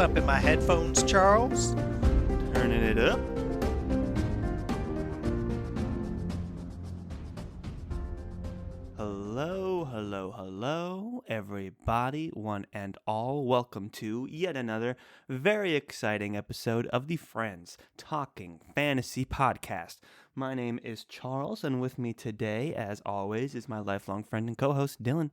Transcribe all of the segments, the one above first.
up in my headphones, Charles? Turning it up. Hello, everybody, one and all. Welcome to yet another very exciting episode of the Friends Talking Fantasy Podcast. My name is Charles, and with me today, as always, is my lifelong friend and co-host, Dylan.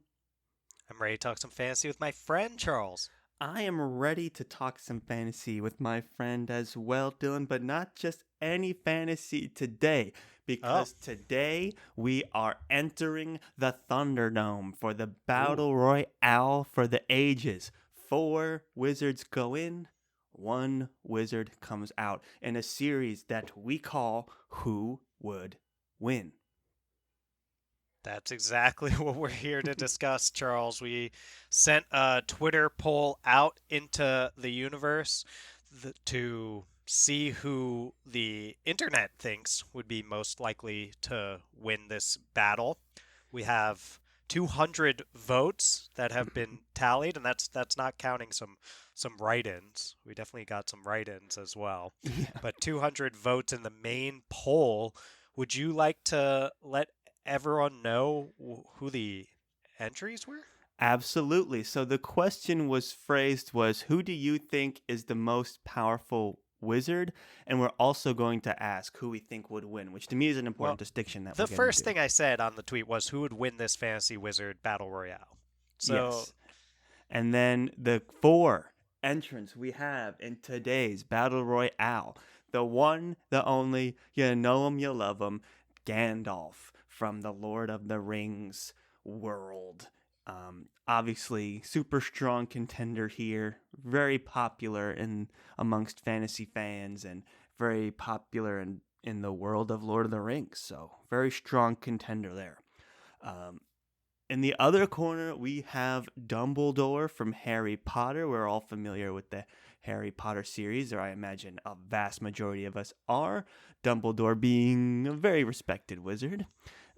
I'm ready to talk some fantasy with my friend, Charles. I am ready to talk some fantasy with my friend as well, Dylan, but not just any fantasy today, because today we are entering the Thunderdome for the Battle Royale for the ages. 4 wizards go in, 1 wizard comes out in a series that we call Who Would Win? That's exactly what we're here to discuss, Charles. We sent a Twitter poll out into the universe to see who the internet thinks would be most likely to win this battle. We have 200 votes that have been tallied, and that's not counting some write-ins. We definitely got some write-ins as well. Yeah. But 200 votes in the main poll. Would you like to let everyone know who the entries were? Absolutely. So the question was who do you think is the most powerful wizard? And we're also going to ask who we think would win, which to me is an important distinction that the we're getting first to. thing I said on the tweet was who would win this fantasy wizard battle royale. So yes. And then the 4 entrants we have in today's battle royale, the one, the only, you know him, you love him, Gandalf from the Lord of the Rings world. Obviously, super strong contender here, very popular amongst fantasy fans and very popular in the world of Lord of the Rings. So, very strong contender there. In the other corner, we have Dumbledore from Harry Potter. We're all familiar with the Harry Potter series, or I imagine a vast majority of us are. Dumbledore being a very respected wizard.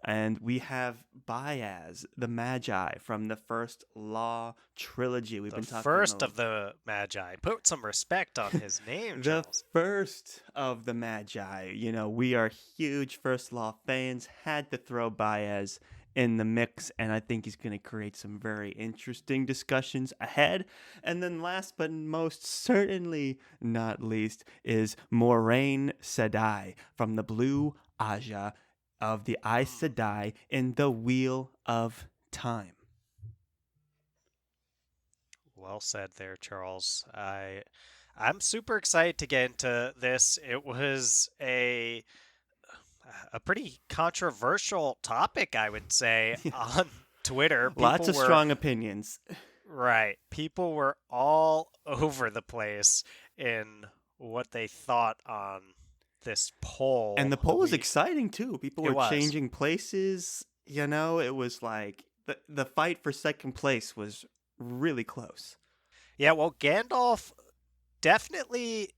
And we have Baez, the Magi from the First Law trilogy. We've been talking first of the Magi. Put some respect on his name, the Charles. first of the Magi. You know, we are huge First Law fans. Had to throw Baez in the mix, and I think he's going to create some very interesting discussions ahead. And then last but most certainly not least is Moraine Sedai from the Blue Aja of the Aes Sedai in the Wheel of Time. Well said there, Charles. I'm super excited to get into this. It was a pretty controversial topic, I would say, on Twitter. Lots of strong opinions. Right. People were all over the place in what they thought on this poll. And the poll was exciting, too. People were changing places. You know, it was like the fight for second place was really close. Yeah, well, Gandalf definitely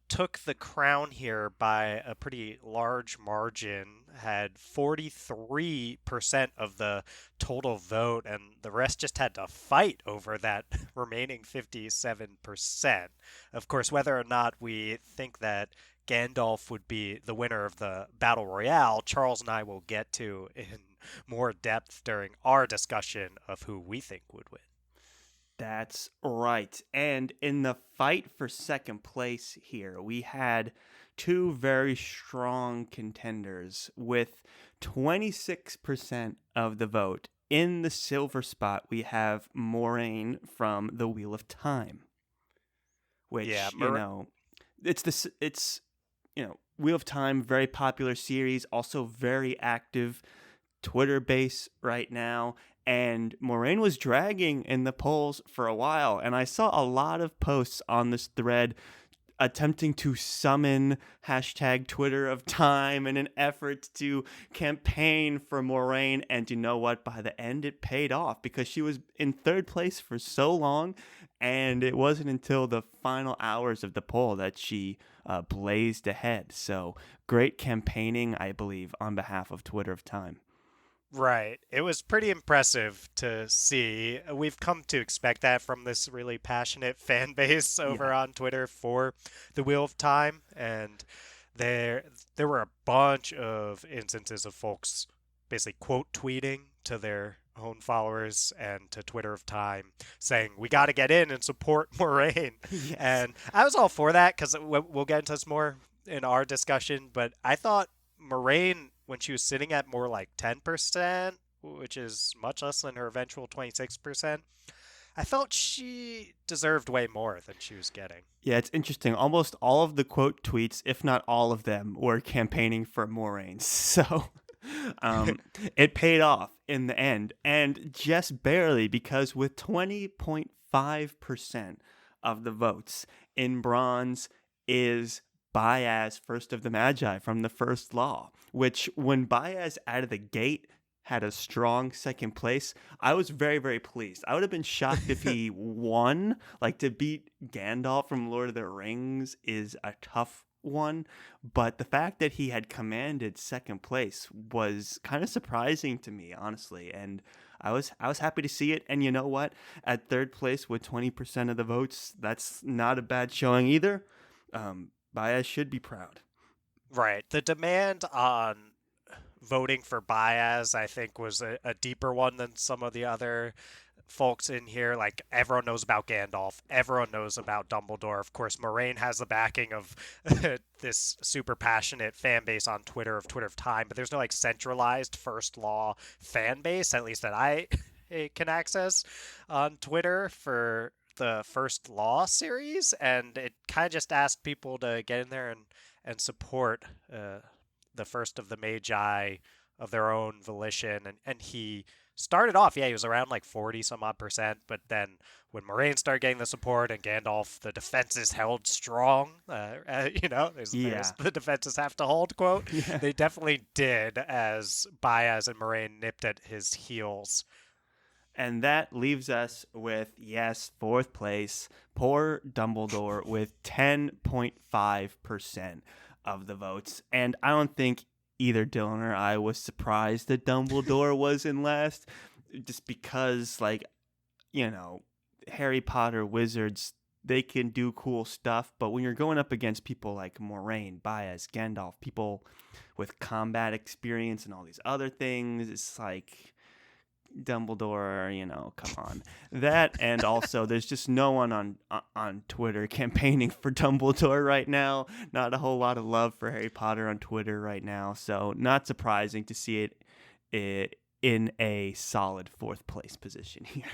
took the crown here by a pretty large margin, had 43% of the total vote, and the rest just had to fight over that remaining 57%. Of course, whether or not we think that Gandalf would be the winner of the Battle Royale, Charles and I will get to in more depth during our discussion of who we think would win. That's right. And in the fight for second place here, we had 2 very strong contenders with 26% of the vote. In the silver spot, we have Moraine from the Wheel of Time, which, it's Wheel of Time, very popular series, also very active Twitter base right now. And Moraine was dragging in the polls for a while. And I saw a lot of posts on this thread attempting to summon hashtag Twitter of Time in an effort to campaign for Moraine. And you know what? By the end, it paid off because she was in third place for so long. And it wasn't until the final hours of the poll that she blazed ahead. So great campaigning, I believe, on behalf of Twitter of Time. Right. It was pretty impressive to see. We've come to expect that from this really passionate fan base over Yeah. on Twitter for the Wheel of Time, and there there were a bunch of instances of folks basically quote tweeting to their own followers and to Twitter of Time saying we got to get in and support Moraine. Yes. And I was all for that because we'll get into this more in our discussion, but I thought Moraine, when she was sitting at more like 10%, which is much less than her eventual 26%, I felt she deserved way more than she was getting. Yeah, it's interesting. Almost all of the quote tweets, if not all of them, were campaigning for Moraine. So um, it paid off in the end, and just barely because with 20.5% of the votes in bronze is Baez, First of the Magi from the First Law, which when Baez out of the gate had a strong second place, I was very, very pleased. I would have been shocked if he won. Like, to beat Gandalf from Lord of the Rings is a tough one, but the fact that he had commanded second place was kind of surprising to me, honestly. And I was happy to see it. And you know what? At third place with 20% of the votes, that's not a bad showing either. Baez should be proud. Right. The demand on voting for Baez, I think, was a deeper one than some of the other folks in here. Like, everyone knows about Gandalf, everyone knows about Dumbledore. Of course, Moraine has the backing of this super passionate fan base on Twitter of Time, but there's no like centralized First Law fan base, at least that I can access on Twitter for the First Law series, and it kind of just asked people to get in there and support the first of the Magi of their own volition, and he started off, yeah, he was around like 40 some odd percent, but then when Moraine started getting the support and Gandalf, the defenses held strong. There's Yeah. the defenses have to hold quote. Yeah. They definitely did as Baez and Moraine nipped at his heels. And that leaves us with, yes, fourth place, poor Dumbledore with 10.5% of the votes. And I don't think either Dylan or I was surprised that Dumbledore was in last, just because, like, Harry Potter wizards, they can do cool stuff. But when you're going up against people like Moraine, Baez, Gandalf, people with combat experience and all these other things, it's like Dumbledore, come on. That, and also there's just no one on Twitter campaigning for Dumbledore right now. Not a whole lot of love for Harry Potter on Twitter right now. So not surprising to see it in a solid fourth place position here.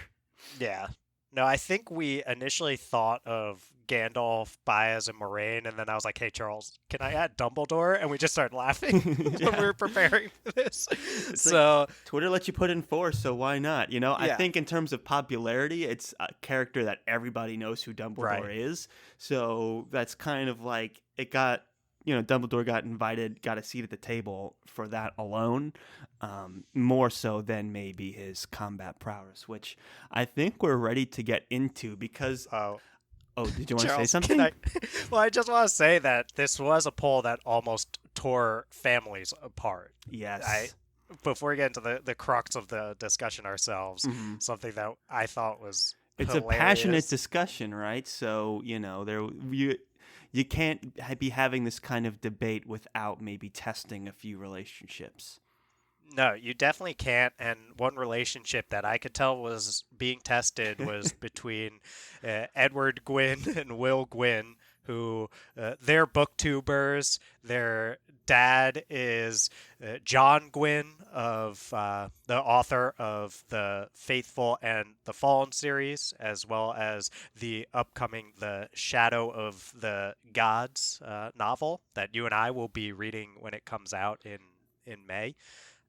Yeah. No, I think we initially thought of Gandalf, Baez, and Moraine, and then I was like, "Hey, Charles, can I add Dumbledore?" And we just started laughing when we Yeah. were preparing for this. It's like So, Twitter lets you put in four, so why not? I yeah, think in terms of popularity, it's a character that everybody knows who right. Dumbledore is. So that's kind of like it got, Dumbledore got invited, got a seat at the table for that alone, more so than maybe his combat prowess, which I think we're ready to get into because. Oh, Oh, did you want to say Charles, can something? I? Well, I just want to say that this was a poll that almost tore families apart. I Yes. Before we get into the crux of the discussion ourselves, Mhm. something that I thought was It's a passionate hilarious. discussion, right? So you can't be having this kind of debate without maybe testing a few relationships. No, you definitely can't. And one relationship that I could tell was being tested was between Edward Gwynn and Will Gwynn, who they're booktubers. Their dad is John Gwynn, of the author of the Faithful and the Fallen series, as well as the upcoming The Shadow of the Gods novel that you and I will be reading when it comes out in May.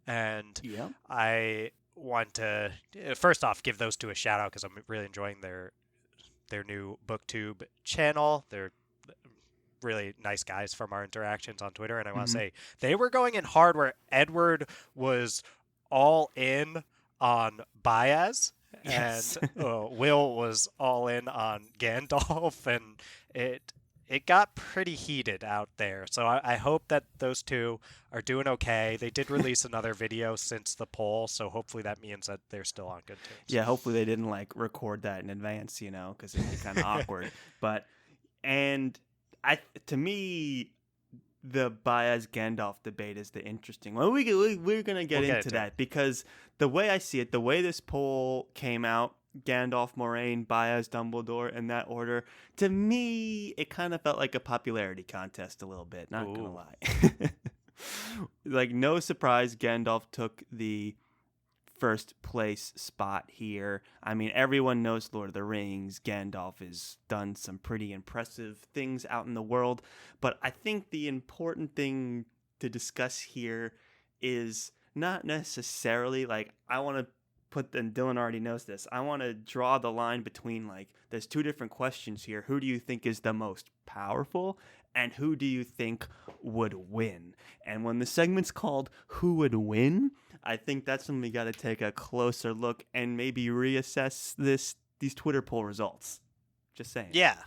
And Yeah. I want to first off give those two a shout out because I'm really enjoying their new booktube channel. They're really nice guys from our interactions on Twitter, and I want to Hmm. say they were going in hard where Edward was all in on Baez and Yes. Will was all in on Gandalf, and it it got pretty heated out there. So I hope that those two are doing okay. They did release another video since the poll, so hopefully that means that they're still on good terms. Yeah, hopefully they didn't like record that in advance, because it'd be kind of awkward. But and I to me, the Baez Gandalf debate is the interesting one. We're gonna get We'll get into into it. that because the way I see it, the way this poll came out, Gandalf, Moraine, Baez, Dumbledore, in that order, to me, it kind of felt like a popularity contest a little bit. Not gonna Ooh. lie. Like, no surprise, Gandalf took the first place spot here. I mean, everyone knows Lord of the Rings. Gandalf has done some pretty impressive things out in the world. But I think the important thing to discuss here is not necessarily like I want to put, and Dylan already knows this, I want to draw the line between like there's two different questions here. Who do you think is the most powerful? And who do you think would win? And when the segment's called Who Would Win, I think that's when we got to take a closer look and maybe reassess these Twitter poll results. Just saying. Yeah.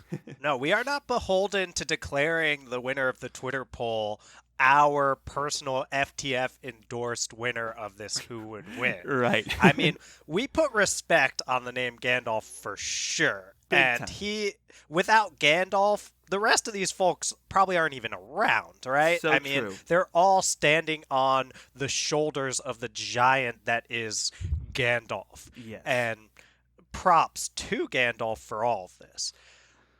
No, we are not beholden to declaring the winner of the Twitter poll our personal FTF endorsed winner of this Who Would Win. Right. I mean, we put respect on the name Gandalf for sure. Big And time. without Gandalf, the rest of these folks probably aren't even around, right? So I mean, true. they're all standing on the shoulders of the giant that is Gandalf. Yes. And props to Gandalf for all of this.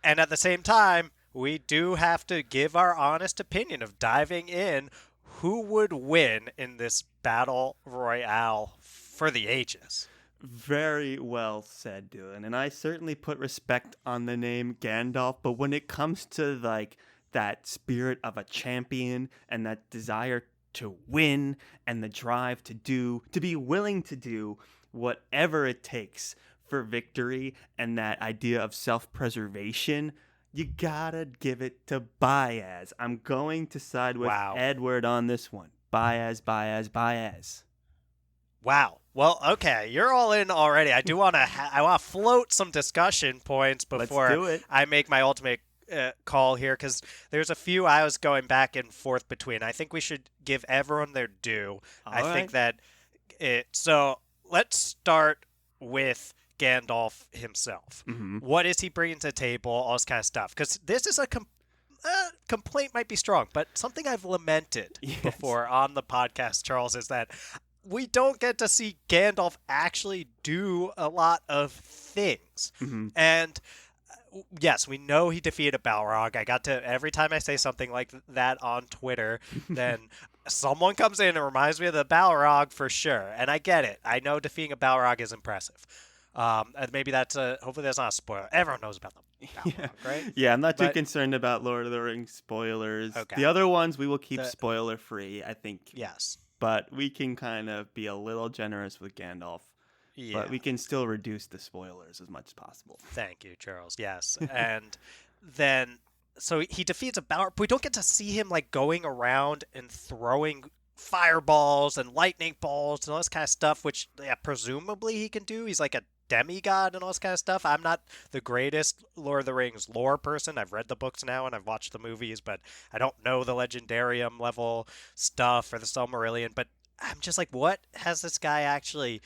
And at the same time, we do have to give our honest opinion of diving in who would win in this battle royale for the ages. Very well said, Dylan. And I certainly put respect on the name Gandalf, but when it comes to like that spirit of a champion and that desire to win and the drive to be willing to do whatever it takes for victory and that idea of self-preservation, you gotta give it to Baez. I'm going to side with Wow. Edward on this one. Baez, Baez, Baez. Wow. Well, okay, you're all in already. I do want to I want to float some discussion points Let's before do it. I make my ultimate call here because there's a few I was going back and forth between. I think we should give everyone their due. I think that so let's start with Gandalf himself. Mm-hmm. What is he bringing to the table? All this kind of stuff. Because this is a complaint might be strong, but something I've lamented Yes. before on the podcast, Charles, is that we don't get to see Gandalf actually do a lot of things. Mm-hmm. And yes, we know he defeated Balrog. I got to every time I say something like that on Twitter, then someone comes in and reminds me of the Balrog for sure. And I get it. I know defeating a Balrog is impressive. And maybe hopefully that's not a spoiler. Everyone knows about the Balrog, right? Yeah, I'm not too But- concerned about Lord of the Rings spoilers. Okay. The other ones we will keep The- spoiler free, I think. Yes. But we can kind of be a little generous with Gandalf. Yeah. But we can still reduce the spoilers as much as possible. Thank you, Charles. Yes. And then, so he defeats a Balrog, but we don't get to see him like going around and throwing fireballs and lightning bolts and all this kind of stuff, which presumably he can do. He's like a demigod and all this kind of stuff. I'm not the greatest Lord of the Rings lore person. I've read the books now and I've watched the movies, but I don't know the Legendarium level stuff or the Silmarillion. But I'm just like, what has this guy actually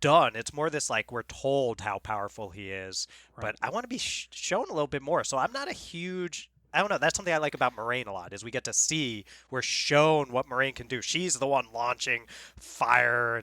done? It's more this like we're told how powerful he is, but I want to be shown a little bit more. So I'm not a huge. I don't know. That's something I like about Moraine a lot is we get to see, we're shown what Moraine can do. She's the one launching fire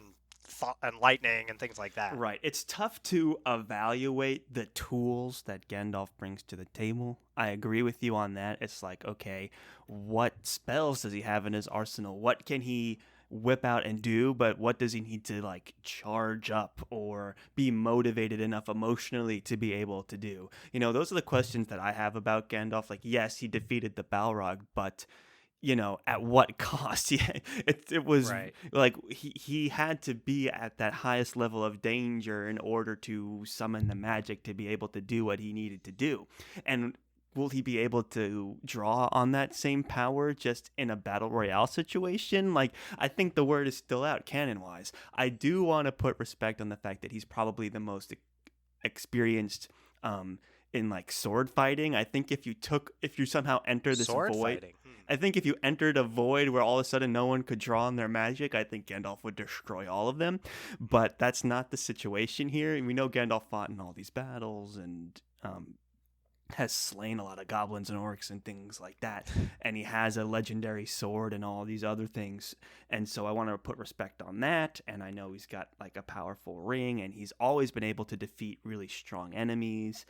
and lightning and things like that. Right. It's tough to evaluate the tools that Gandalf brings to the table. I agree with you on that. It's like, okay, what spells does he have in his arsenal? What can he whip out and do, but what does he need to like charge up or be motivated enough emotionally to be able to do? You know, those are the questions that I have about Gandalf. Like, yes, he defeated the Balrog, but you know, at what cost? It was Right. like he had to be at that highest level of danger in order to summon the magic to be able to do what he needed to do. And will he be able to draw on that same power just in a battle royale situation? Like, I think the word is still out canon-wise. I do want to put respect on the fact that he's probably the most experienced in like sword fighting. I think if you somehow enter this Sword void, fighting. I think if you entered a void where all of a sudden no one could draw on their magic, I think Gandalf would destroy all of them. But that's not the situation here. We know Gandalf fought in all these battles and has slain a lot of goblins and orcs and things like that. And he has a legendary sword and all these other things. And so I want to put respect on that. And I know he's got like a powerful ring and he's always been able to defeat really strong enemies.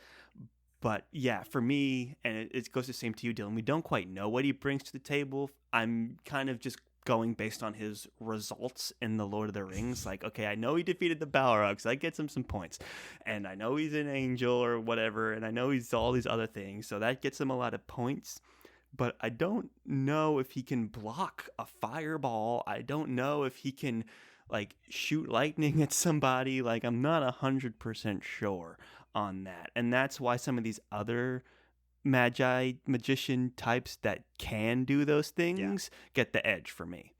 But yeah, for me, and it goes the same to you, Dylan, we don't quite know what he brings to the table. I'm kind of just going based on his results in the Lord of the Rings. Like, okay, I know he defeated the Balrogs. That gets him some points. And I know he's an angel or whatever. And I know he's all these other things. So that gets him a lot of points. But I don't know if he can block a fireball. I don't know if he can like shoot lightning at somebody. Like, I'm not 100% sure on that. And that's why some of these other magician types that can do those Yeah. things get the edge for me.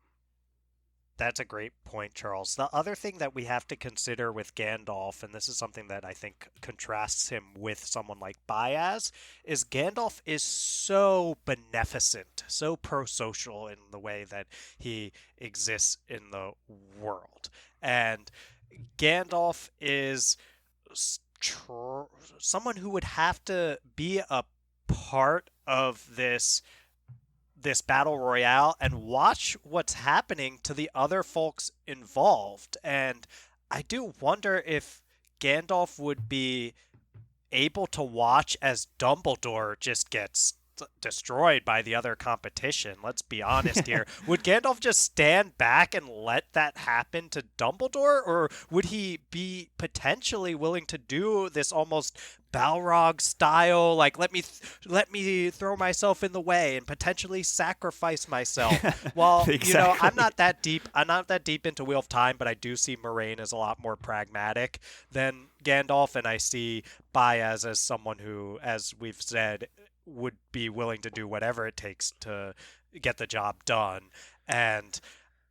That's a great point, Charles. The other thing that we have to consider with Gandalf, and this is something that I think contrasts him with someone like Baez, is Gandalf is so beneficent, so pro-social in the way that he exists in the world. And Gandalf is someone who would have to be a part of this battle royale and watch what's happening to the other folks involved. And I do wonder if Gandalf would be able to watch as Dumbledore just gets destroyed by the other competition. Let's be honest here. Would Gandalf just stand back and let that happen to Dumbledore, or would he be potentially willing to do this almost Balrog style, like let me throw myself in the way and potentially sacrifice myself? Well, I'm Exactly. not that deep. I'm not that deep into Wheel of Time, but I do see Moraine as a lot more pragmatic than Gandalf, and I see Baez as someone who, as we've said, would be willing to do whatever it takes to get the job done. And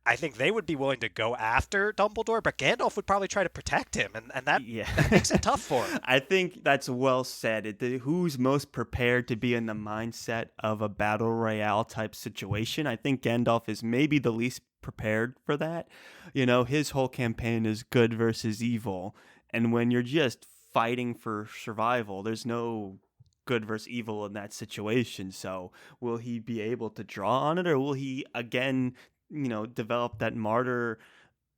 I think they would be willing to go after Dumbledore, but Gandalf would probably try to protect him, and that Yeah. that makes it tough for him. I think that's well said. Who's most prepared to be in the mindset of a battle royale type situation? I think Gandalf is maybe the least prepared for that. His whole campaign is good versus evil. And when you're just fighting for survival, there's no good versus evil in that situation. So will he be able to draw on it, or will he again, develop that martyr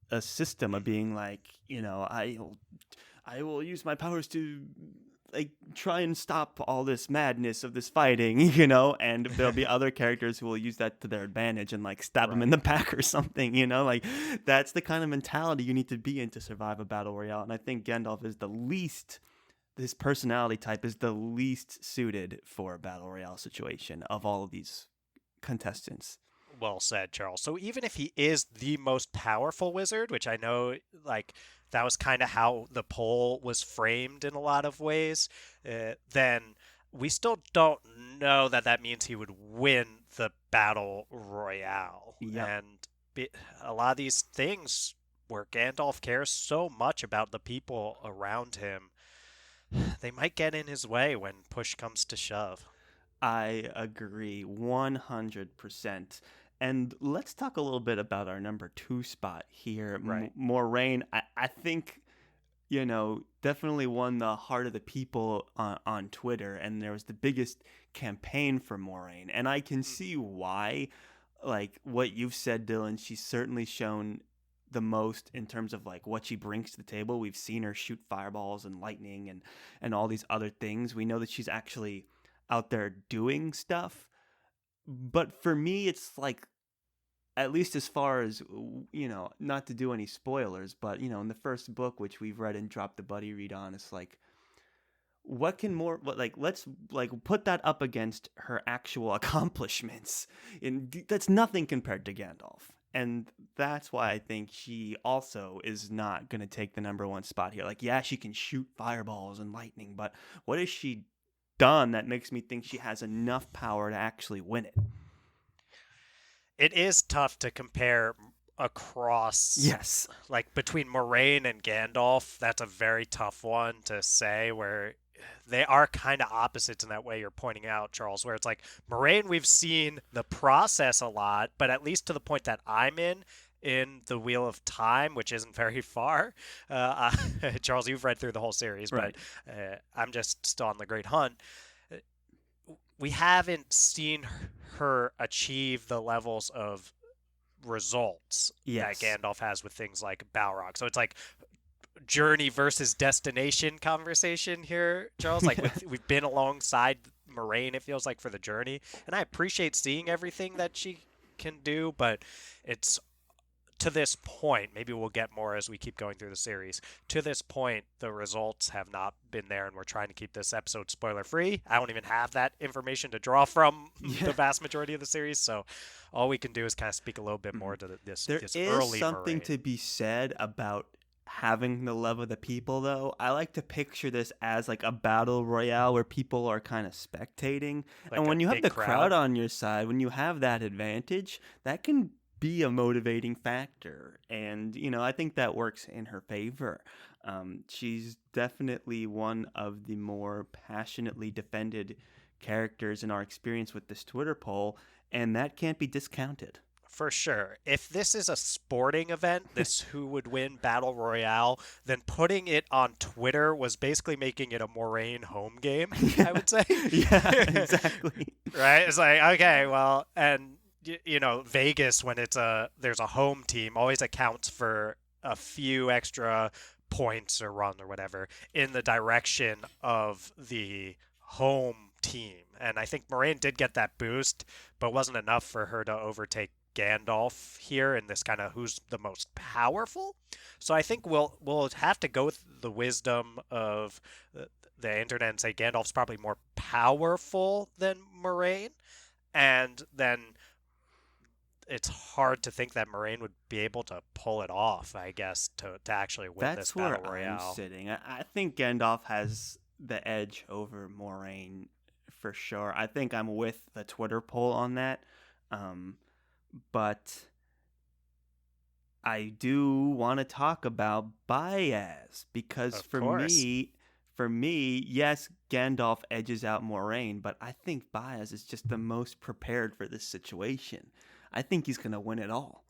a system of Mm-hmm. being like, I will use my powers to like try and stop all this madness of this fighting, and there'll be other characters who will use that to their advantage and like stab them in Right. the back or something, like that's the kind of mentality you need to be in to survive a battle royale. And I think Gandalf is the least his personality type is the least suited for a battle royale situation of all of these contestants. Well said, Charles. So even if he is the most powerful wizard, which I know, like, that was kind of how the poll was framed in a lot of ways, then we still don't know that that means he would win the battle royale. Yep. And a lot of these things where Gandalf cares so much about the people around him, they might get in his way when push comes to shove. I agree 100%. And let's talk a little bit about our number 2 spot here. Right. Moraine, I think, definitely won the heart of the people on Twitter. And there was the biggest campaign for Moraine. And I can Mhm. see why, like what you've said, Dylan, she's certainly shown the most in terms of like what she brings to the table. We've seen her shoot fireballs and lightning and all these other things. We know that she's actually out there doing stuff. But for me, it's like, at least as far as, not to do any spoilers, but, in the first book, which we've read and dropped the buddy read on, it's like, like, let's, like, put that up against her actual accomplishments. And that's nothing compared to Gandalf. And that's why I think she also is not going to take the number 1 spot here. Like, yeah, she can shoot fireballs and lightning, but what has she done that makes me think she has enough power to actually win it? It is tough to compare across, Yes. like between Moraine and Gandalf. That's a very tough one to say where they are kind of opposites in that way you're pointing out, Charles, where it's like Moraine, we've seen the process a lot, but at least to the point that I'm in the Wheel of Time, which isn't very far. Charles, you've read through the whole series, but Right. I'm just still on the Great Hunt. Uh, We haven't seen her achieve the levels of results that Yes. Gandalf has with things like Balrog. So it's like journey versus destination conversation here, Charles. Like Yeah. we've been alongside Moraine, it feels like, for the journey, and I appreciate seeing everything that she can do, but it's to this point, maybe we'll get more as we keep going through the series. To this point, the results have not been there, and we're trying to keep this episode spoiler free. I don't even have that information to draw from the Yeah. vast majority of the series, so all we can do is kind of speak a little bit more Mhm. to this There this is early something Moraine, to be said about having the love of the people, though. I like to picture this as like a battle royale where people are kind of spectating. And like a when you have big the crowd crowd. on your side, when you have that advantage, that can be a motivating factor. And, I think that works in her favor. She's definitely one of the more passionately defended characters in our experience with this Twitter poll, and that can't be discounted. For sure. If this is a sporting event, this who would win battle royale, then putting it on Twitter was basically making it a Moraine home game, I Yeah, would say. yeah, exactly. Right? It's like, okay, well, and Vegas, when there's a home team, always accounts for a few extra points or run or whatever in the direction of the home team. And I think Moraine did get that boost, but wasn't enough for her to overtake Gandalf here in this kind of who's the most powerful. So I think we'll have to go with the wisdom of the internet and say Gandalf's probably more powerful than Moraine, and then it's hard to think that Moraine would be able to pull it off, I guess, to actually win this That's battle where I'm royale. sitting. I think Gandalf has the edge over Moraine for sure. I think I'm with the Twitter poll on that. Um, but I do want to talk about Baez because Of course. for me, yes, Gandalf edges out Moraine, but I think Baez is just the most prepared for this situation. I think he's gonna win it all.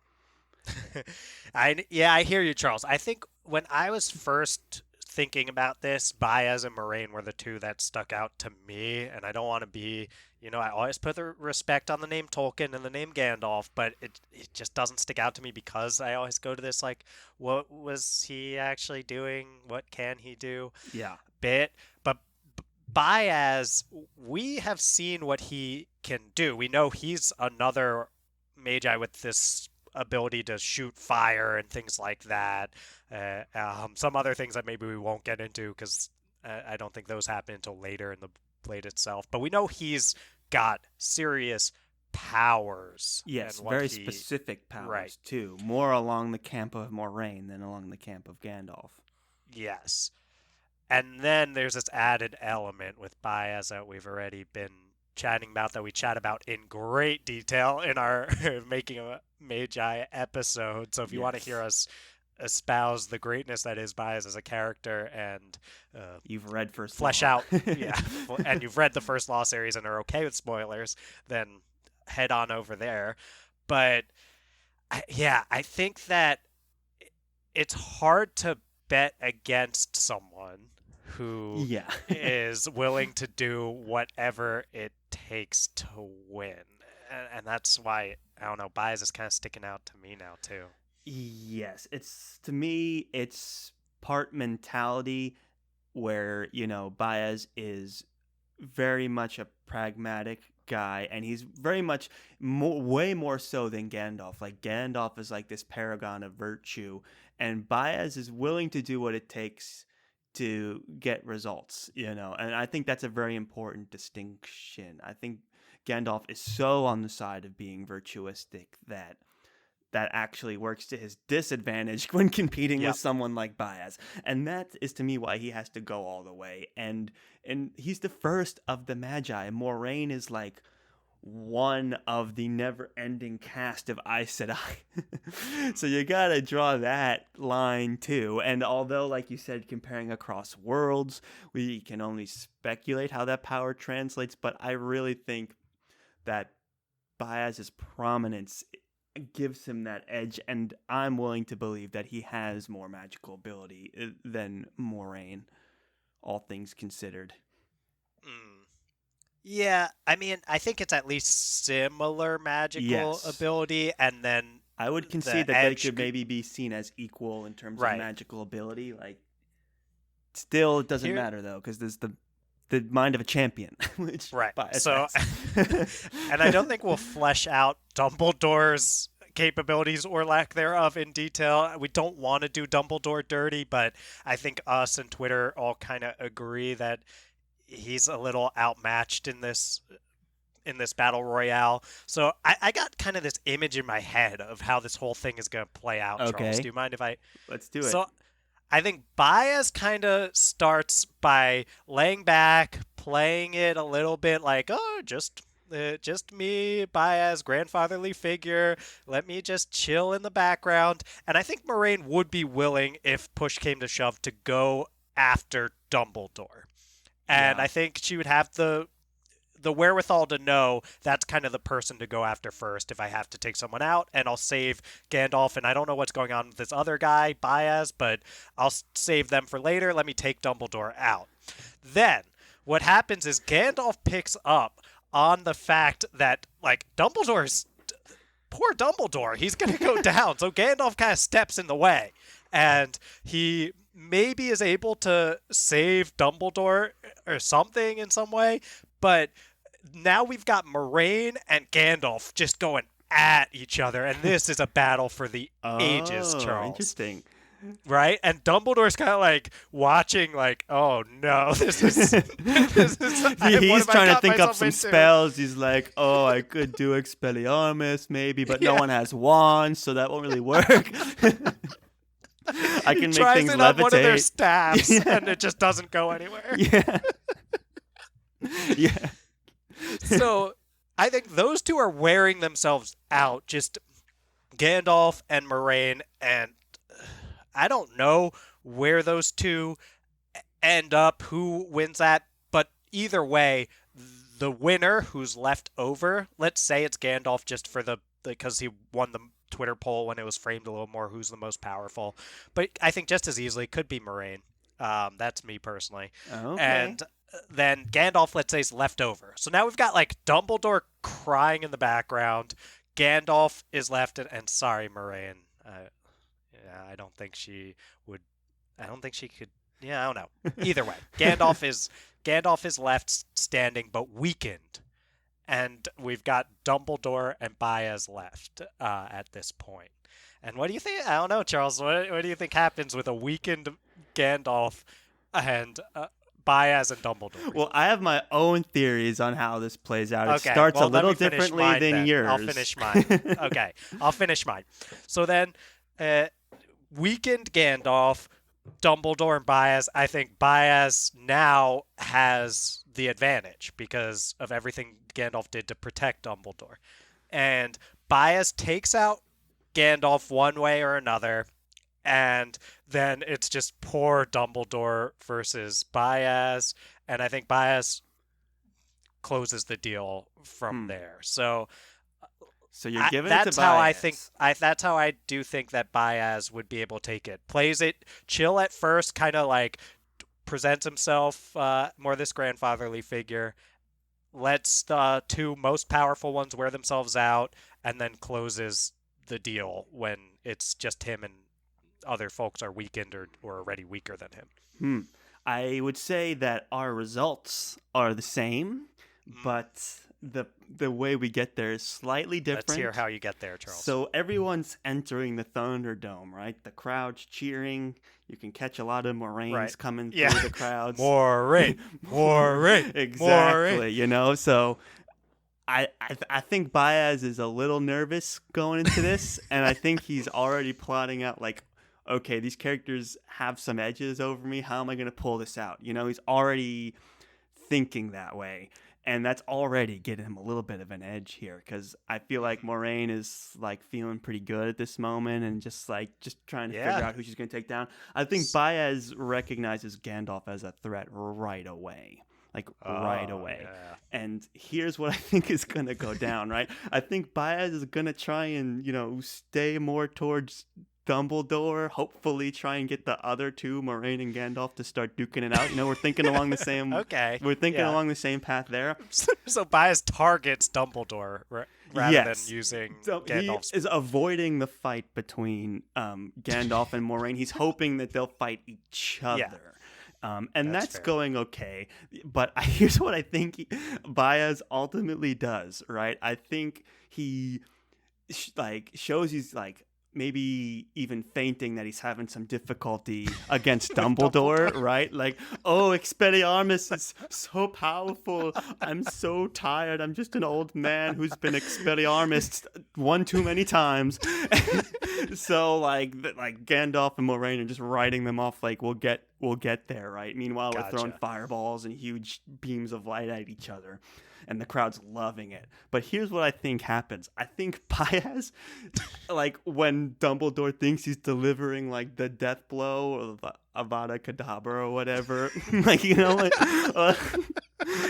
I hear you, Charles. I think when I was first thinking about this, Baez and Moraine were the two that stuck out to me, and I don't want to be, I always put the respect on the name Tolkien and the name Gandalf, but it just doesn't stick out to me because I always go to this like, what was he actually doing? What can he do? Yeah. Bit, but Baez, we have seen what he can do. We know he's another magi with this ability to shoot fire and things like that. Some other things that maybe we won't get into because I don't think those happen until later in the blade itself. But we know he's got serious powers and Yes, what very he. specific Right. powers too. More along the camp of Moraine than along the camp of Gandalf. Yes. And then there's this added element with Baez that we've already been chatting about, that we chat about in great detail in our Making a Magi episode. So if you want to hear Yes. us espouse the greatness that is Baez as a character and You've read First flesh Law. out, yeah, and you've read the first Law series and are okay with spoilers, then head on over there. But yeah, I think that it's hard to bet against someone who Yeah. is willing to do whatever it takes to win. And that's why, I don't know, Baez is kind of sticking out to me now, too. Yes, it's to me it's part mentality where, Baez is very much a pragmatic guy and he's very much way more so than Gandalf. Like Gandalf is like this paragon of virtue and Baez is willing to do what it takes to get results. And I think that's a very important distinction. I think Gandalf is so on the side of being virtuistic that actually works to his disadvantage when competing with Yep. someone like Baez. And that is to me why he has to go all the way. And he's the first of the Magi. Moraine is like one of the never-ending cast of Aes Sedai. So you gotta draw that line too. And although, like you said, comparing across worlds, we can only speculate how that power translates, but I really think that Baez's prominence gives him that edge, and I'm willing to believe that he has more magical ability than Moraine, all things considered. Mm. Yeah, I mean, I think it's at least similar magical Yes. ability, and then I would concede the that they edge. could maybe be seen as equal in terms of Right. magical ability. Like, still, it doesn't Here, matter though, because there's the mind of a champion, which right. Baez So, has. and I don't think we'll flesh out Dumbledore's capabilities or lack thereof in detail. We don't want to do Dumbledore dirty, but I think us and Twitter all kind of agree that he's a little outmatched in this battle royale. So I got kind of this image in my head of how this whole thing is going to play out. Charles, do Okay, you mind if I? let's do it. So I think Baez kind of starts by laying back, playing it a little bit like, oh, just me, Baez, grandfatherly figure. Let me just chill in the background. And I think Moraine would be willing, if push came to shove, to go after Dumbledore. And Yeah. I think she would have the wherewithal to know that's kind of the person to go after first if I have to take someone out, and I'll save Gandalf. And I don't know what's going on with this other guy, Baez, but I'll save them for later. Let me take Dumbledore out. Then what happens is Gandalf picks up on the fact that like Dumbledore's poor Dumbledore, he's gonna go down. So Gandalf kind of steps in the way, and he maybe is able to save Dumbledore or something in some way, but now we've got Moraine and Gandalf just going at each other, and this is a battle for the ages, Oh, Charles. interesting. Right? And Dumbledore's kind of like watching, like, oh no, this is this is what He's have I trying to got think up myself some into? spells. He's like, oh, I could do Expelliarmus maybe, but no Yeah. one has wands, so that won't really work. I He can make tries things it on one of their levitate. staffs, Yeah. and it just doesn't go anywhere. Yeah. Yeah. So I think those two are wearing themselves out, just Gandalf and Moraine, and I don't know where those two end up, who wins that, but either way, the winner who's left over, let's say it's Gandalf just for the because he won the Twitter poll when it was framed a little more who's the most powerful, but I think just as easily could be Moraine. That's me personally. Okay. And then Gandalf, let's say, is left over. So now we've got like Dumbledore crying in the background. Gandalf is left, and sorry, Moraine. Yeah, I don't think she would. I don't think she could. Yeah, I don't know. Either way, Gandalf is left standing but weakened, and we've got Dumbledore and Baez left at this point. And what do you think? I don't know, Charles. What do you think happens with a weakened Gandalf and Baez and Dumbledore? Well, I have my own theories on how this plays out. It Okay, starts a well, let little me finish differently mine than then. I'll yours. finish mine. Okay, I'll finish mine. So then, uh, weakened Gandalf, Dumbledore, and Baez. I think Baez now has the advantage because of everything Gandalf did to protect Dumbledore. And Baez takes out Gandalf one way or another, and then it's just poor Dumbledore versus Baez, and I think Baez closes the deal from Hmm. there. So So you're giving it to that's how I think. Baez. That's how I do think that Baez would be able to take it. Plays it chill at first, kind of like presents himself more this grandfatherly figure. Lets the two most powerful ones wear themselves out, and then closes the deal when it's just him and other folks are weakened or already weaker than him. Hmm. I would say that our results are the same, Mm. but the way we get there is slightly Let's hear different. how you get there, Charles. So everyone's entering the Thunderdome, right? The crowd's cheering. You can catch a lot of Moraines Right. coming Yeah. through the crowds. Moraine, Moraine, Exactly. Moraine. You know, so I think Baez is a little nervous going into this, and I think he's already plotting out like, okay, these characters have some edges over me. How am I going to pull this out? You know, he's already thinking that way. and that's already getting him a little bit of an edge here because I feel like Mhm. Moraine is like feeling pretty good at this moment and just trying to figure Yeah. out who she's going to take down. I think S- Baez recognizes Gandalf as a threat right away. Like right Oh, away. yeah. And here's what I think is going to go down, right? I think Baez is going to try and, stay more towards Dumbledore, hopefully try and get the other two, Moraine and Gandalf, to start duking it out. We're thinking along the same Okay. we're thinking Yeah. along the same path there. So Bias targets Dumbledore rather than Yes. using So he Gandalf's. is avoiding the fight between Gandalf and Moraine. He's hoping that they'll fight each Yeah, other. And that's that's fair. going okay. But here's what I think Baez ultimately does, right? I think he shows he's like maybe even fainting that he's having some difficulty against With Dumbledore. Dumbledore, right? Like, oh, Expelliarmus is so powerful. I'm so tired. I'm just an old man who's been Expelliarmus one too many times. So like Gandalf and Moraine are just writing them off like we'll get there, right? Meanwhile, we're throwing Gotcha. fireballs and huge beams of light at each other and the crowd's loving it. But here's what I think happens. I think Paez, like when Dumbledore thinks he's delivering like the death blow or the Avada Kedavra or whatever, like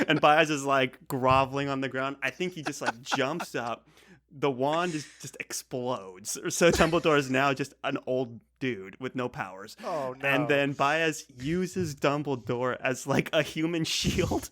and Paez is like groveling on the ground. I think he just like jumps up. The wand just explodes. So Dumbledore is now just an old dude with no powers. Oh And no. then Baez uses Dumbledore as like a human shield.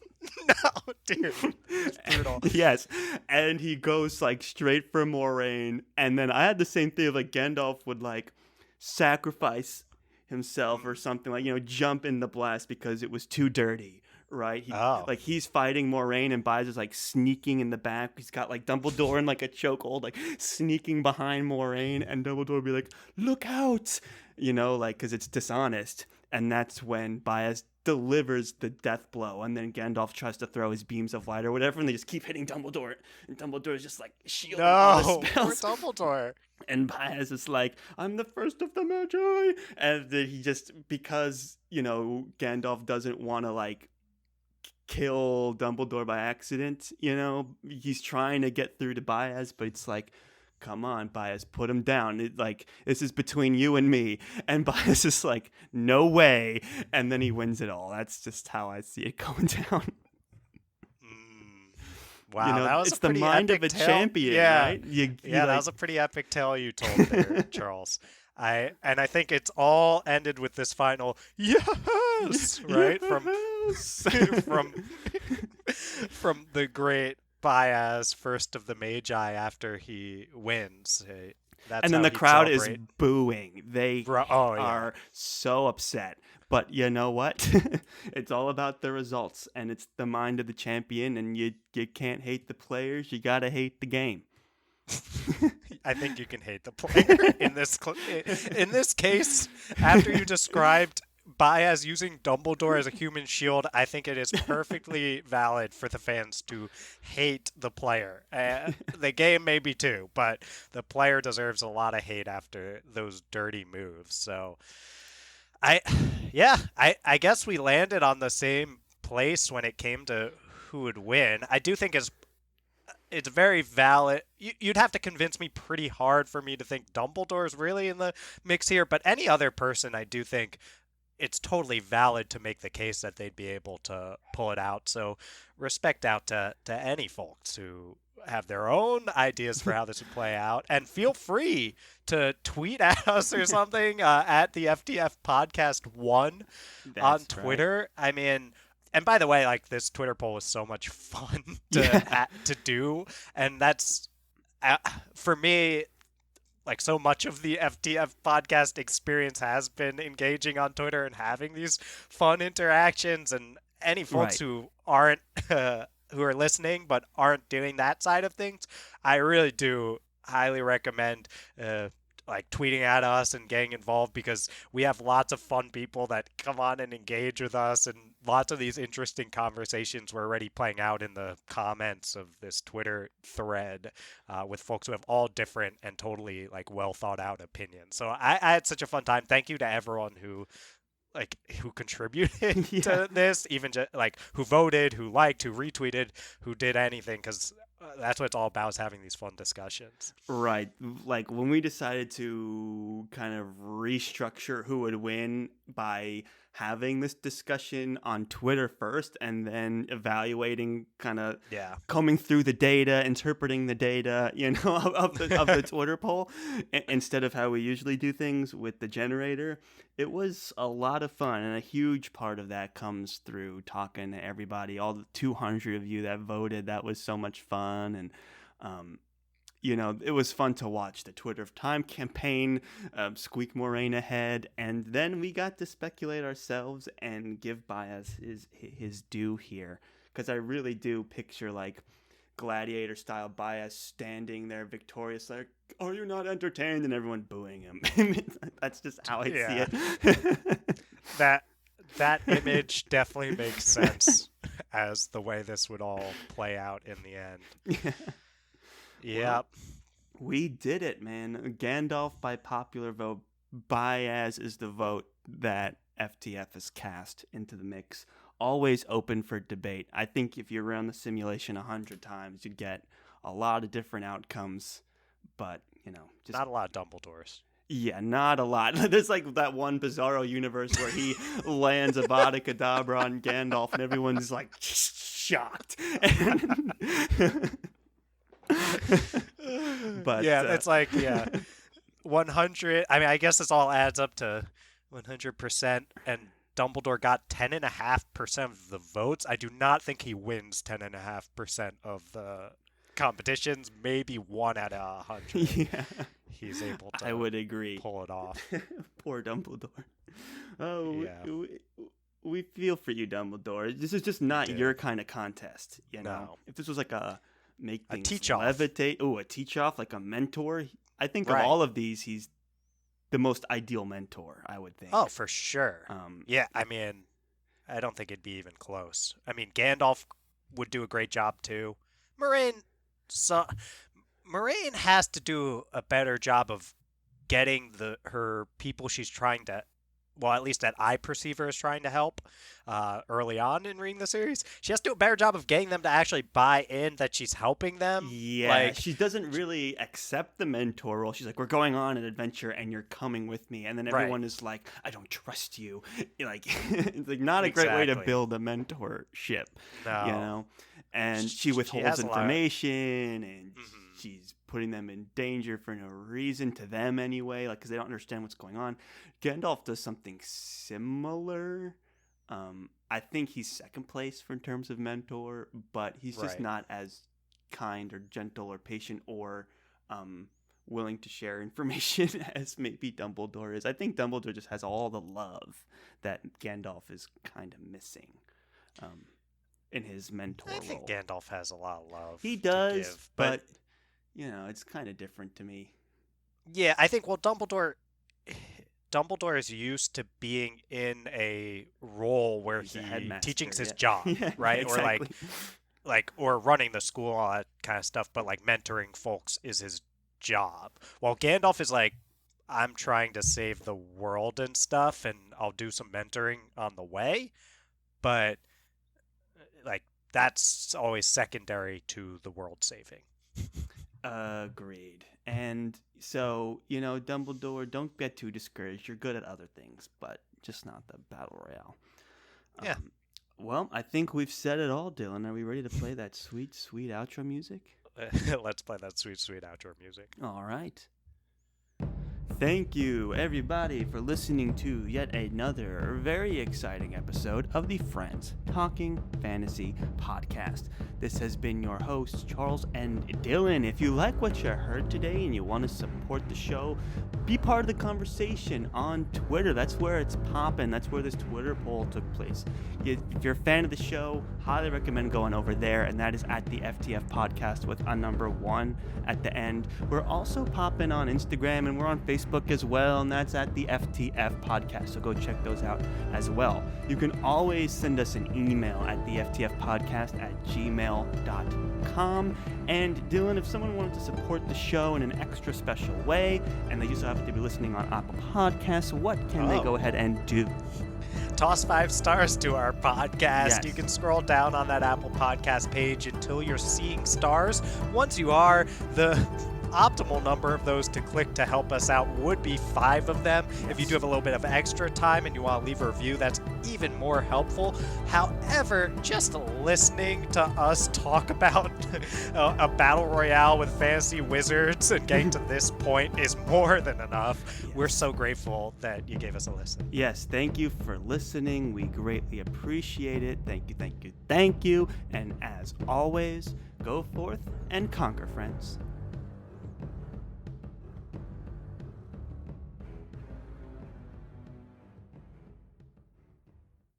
No, dude. That's brutal. Yes, and he goes like straight for Moraine, and then I had the same thing of like Gandalf would like sacrifice himself or Mm. something like jump in the blast because it was too dirty. Right, Oh. he's fighting Moraine, and Baez is like sneaking in the back. He's got like Dumbledore in like a chokehold, like sneaking behind Moraine, and Dumbledore will be like, "Look out!" Like because it's dishonest. And that's when Baez delivers the death blow, and then Gandalf tries to throw his beams of light or whatever, and they just keep hitting Dumbledore, and Dumbledore is just like shielding all the No. Poor spells. Dumbledore. And Baez is like, "I'm the first of the Magi," and then he just because Gandalf doesn't want to like kill Dumbledore by accident. He's trying to get through to Baez, but it's like, come on, Baez, put him down. This is between you and me. And Baez is like, no way. And then he wins it all. That's just how I see it going down. Mm. Wow, that was a It's the pretty mind of epic a tale. champion, Yeah. right? You Yeah, that like was a pretty epic tale you told there, Charles. I think it's all ended with this final yes, right? From yes. from from the great Baez, first of the Magi, after he wins. That's And then how the he'd crowd is celebrate. booing. They Oh yeah. are so upset. But you know what? It's all about the results, and it's the mind of the champion. And you can't hate the players. You gotta hate the game. I think you can hate the player in this case. After you described Baez using Dumbledore as a human shield, I think it is perfectly valid for the fans to hate the player. The game maybe too, but the player deserves a lot of hate after those dirty moves. So I, yeah, I guess we landed on the same place when it came to who would win. I do think it's very valid. You'd have to convince me pretty hard for me to think Dumbledore is really in the mix here, but any other person, I do think it's totally valid to make the case that they'd be able to pull it out. So respect out to any folks who have their own ideas for how this would play out, and feel free to tweet at us or something at the FDF Podcast One on That's right. Twitter. I mean, and by the way, like this Twitter poll was so much fun Yeah. to do, and that's uh, for me. Like so much of the FTF podcast experience has been engaging on Twitter and having these fun interactions. And any folks Right. who aren't who are listening but aren't doing that side of things, I really do highly recommend like tweeting at us and getting involved, because we have lots of fun people that come on and engage with us, and lots of these interesting conversations were already playing out in the comments of this Twitter thread with folks who have all different and totally like well thought out opinions. So I had such a fun time. Thank you to everyone who like who contributed Yeah. to this, even just like who voted, who liked, who retweeted, who did anything, because that's what it's all about, is having these fun discussions. Right. Like when we decided to kind of restructure who would win by having this discussion on Twitter first and then evaluating, kind of Yeah. combing through the data, interpreting the data, of the Twitter poll, instead of how we usually do things with the generator. It was a lot of fun, and a huge part of that comes through talking to everybody, all the 200 of you that voted. That was so much fun. And it was fun to watch the Twitter of Time campaign squeak Moraine ahead, and then we got to speculate ourselves and give Baez his due here, because I really do picture like gladiator style Baez standing there victorious, like, "Are you not entertained?" and everyone booing him. That's just how I Yeah. see it. That image definitely makes sense as the way this would all play out in the end. Yeah. Yep. Well, we did it, man. Gandalf by popular vote. Baez is the vote that FTF has cast into the mix. Always open for debate. I think if you run the simulation 100 times, you'd get a lot of different outcomes. But, just Not a lot of Dumbledores. yeah, not a lot. There's like that one Bizarro universe where he lands a Vada Kedavra on Gandalf and everyone's like shocked. But yeah, it's like 100. I mean, I guess this all adds up to 100%, and Dumbledore got 10.5% of the votes. I do not think he wins 10.5% of the competitions. Maybe 1 out of 100. Yeah, He's able to. I would agree. Pull it off. Poor Dumbledore. Oh, Yeah. we feel for you, Dumbledore. This is just not do. your kind of contest, No. If this was like a make things teach-off. levitate, a teach-off, like a mentor. I think Right. of all of these, he's the most ideal mentor, I would think. Oh, for sure. Yeah, I mean, I don't think it'd be even close. I mean, Gandalf would do a great job too. Moraine has to do a better job of getting her people she's trying to, well, at least that I perceive her as trying to help early on in reading the series. She has to do a better job of getting them to actually buy in that she's helping them. Yeah, she doesn't really accept the mentor role. She's like, "We're going on an adventure and you're coming with me." And then everyone is like, "I don't trust you." Like, it's like not a great way to Exactly. build a mentorship, No. And she withholds has a lot of- information, and Mhm. she's putting them in danger for no reason, to them anyway, like, because they don't understand what's going on. Gandalf does something similar. I think he's second place in terms of mentor, but he's just Right. not as kind or gentle or patient or willing to share information as maybe Dumbledore is. I think Dumbledore just has all the love that Gandalf is kind of missing in his mentor I think role. Gandalf has a lot of love. He to does, give, but it's kind of different to me. yeah, I think Dumbledore is used to being in a role where He's a he headmaster, teaching's his yeah. job, Yeah, right? exactly. Or running the school, all that kind of stuff, but like mentoring folks is his job. While Gandalf is like, I'm trying to save the world and stuff, and I'll do some mentoring on the way, but like that's always secondary to the world saving. Agreed. And so, Dumbledore, don't get too discouraged. You're good at other things, but just not the Battle Royale. Yeah. Well, I think we've said it all, Dylan. Are we ready to play that sweet, sweet outro music? Let's play that sweet, sweet outro music. All right. Thank you, everybody, for listening to yet another very exciting episode of the Friends Talking Fantasy Podcast. This has been your hosts, Charles and Dylan. If you like what you heard today and you want to support the show, be part of the conversation on Twitter. That's where it's popping. That's where this Twitter poll took place. If you're a fan of the show, highly recommend going over there, and that is at the FTF Podcast with a number 1 at the end. We're also popping on Instagram, and we're on Facebook as well, and that's at the FTF Podcast, so go check those out as well. You can always send us an email at the FTF Podcast at gmail.com. And Dylan, if someone wanted to support the show in an extra special way, and they just happen to be listening on Apple Podcasts, what can they go ahead and do? Toss 5 stars to our podcast. Yes. You can scroll down on that Apple Podcast page until you're seeing stars. Once you are, the optimal number of those to click to help us out would be 5 of them. If you do have a little bit of extra time and you want to leave a review, that's even more helpful. However, just listening to us talk about a battle royale with fantasy wizards and getting to this point is more than enough. We're so grateful that you gave us a listen. Yes, thank you for listening. We greatly appreciate it. Thank you, thank you, thank you. And as always, go forth and conquer, friends.